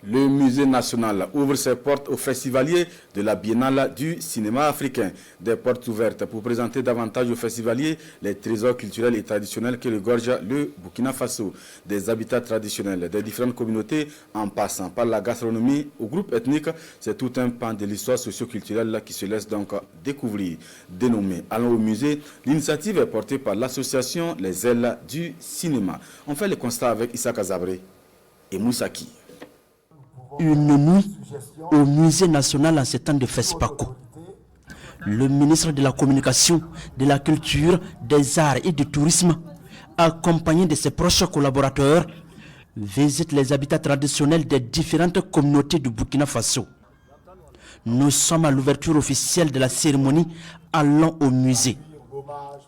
Le musée national ouvre ses portes aux festivaliers de la Biennale du cinéma africain. Des portes ouvertes pour présenter davantage aux festivaliers les trésors culturels et traditionnels que regorge le Burkina Faso. Des habitats traditionnels des différentes communautés en passant par la gastronomie au groupe ethnique, c'est tout un pan de l'histoire socio-culturelle qui se laisse donc découvrir. Dénommé Allons au musée, l'initiative est portée par l'association Les Ailes du cinéma. On fait le constat avec Issa Kazabré et Moussaki. Une nuit au musée national en ces temps de FESPACO. Le ministre de la Communication, de la Culture, des Arts et du Tourisme, accompagné de ses proches collaborateurs, visite les habitats traditionnels des différentes communautés du Burkina Faso. Nous sommes à l'ouverture officielle de la cérémonie Allons au musée.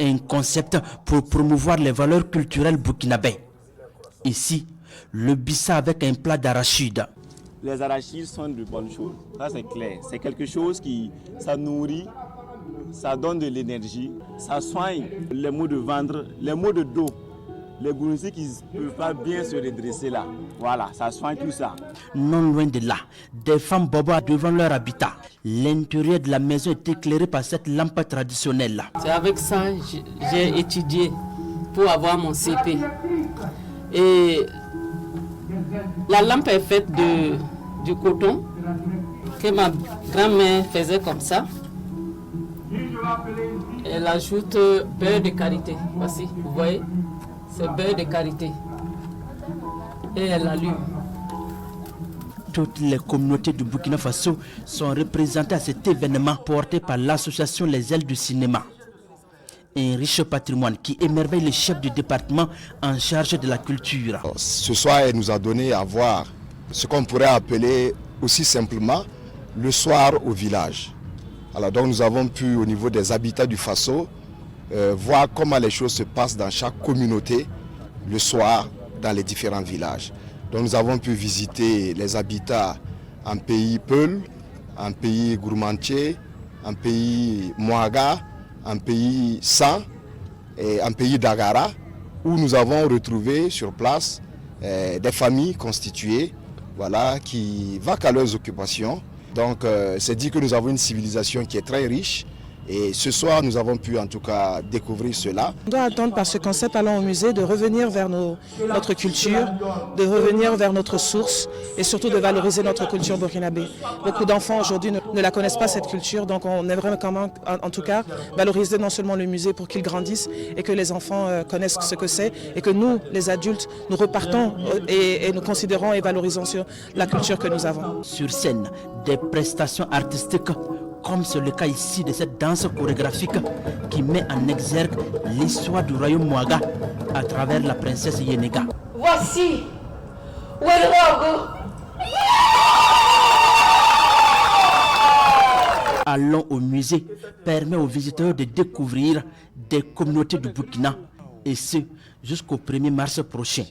Un concept pour promouvoir les valeurs culturelles burkinabées. Ici, le bissa avec un plat d'arachide. Les arachides sont de bonnes choses, ça c'est clair. C'est quelque chose ça nourrit, ça donne de l'énergie, ça soigne les maux de ventre, les maux de dos. Les gounousis qui ne peuvent pas bien se redresser là. Voilà, ça soigne tout ça. Non loin de là, des femmes bobas devant leur habitat. L'intérieur de la maison est éclairé par cette lampe traditionnelle là. C'est avec ça que j'ai étudié pour avoir mon CP. Et la lampe est faite du coton que ma grand-mère faisait comme ça. Elle ajoute beurre de karité. Voici, vous voyez, c'est beurre de karité. Et elle allume. Toutes les communautés du Burkina Faso sont représentées à cet événement porté par l'association Les Ailes du cinéma. Un riche patrimoine qui émerveille le chef du département en charge de la culture. Ce soir, elle nous a donné à voir ce qu'on pourrait appeler aussi simplement le soir au village. Alors donc nous avons pu au niveau des habitats du Faso voir comment les choses se passent dans chaque communauté le soir dans les différents villages. Donc nous avons pu visiter les habitats en pays Peul, en pays Gourmantier, en pays Mouaga, en pays San et en pays Dagara, où nous avons retrouvé sur place des familles constituées, voilà, qui vaquent à leurs occupations. Donc c'est dit que nous avons une civilisation qui est très riche. Et ce soir, nous avons pu en tout cas découvrir cela. On doit attendre par ce concept Allons au musée de revenir vers notre culture, de revenir vers notre source et surtout de valoriser notre culture burkinabé. Beaucoup d'enfants aujourd'hui ne la connaissent pas cette culture, donc on aimerait comment, en tout cas valoriser non seulement le musée pour qu'ils grandissent et que les enfants connaissent ce que c'est et que nous, les adultes, nous repartons et nous considérons et valorisons sur la culture que nous avons. Sur scène, des prestations artistiques comme c'est le cas ici de cette danse chorégraphique qui met en exergue l'histoire du royaume Mouaga à travers la princesse Yenega. Voici Welrogo. Allons au musée permet aux visiteurs de découvrir des communautés du Burkina et ce jusqu'au 1er mars prochain.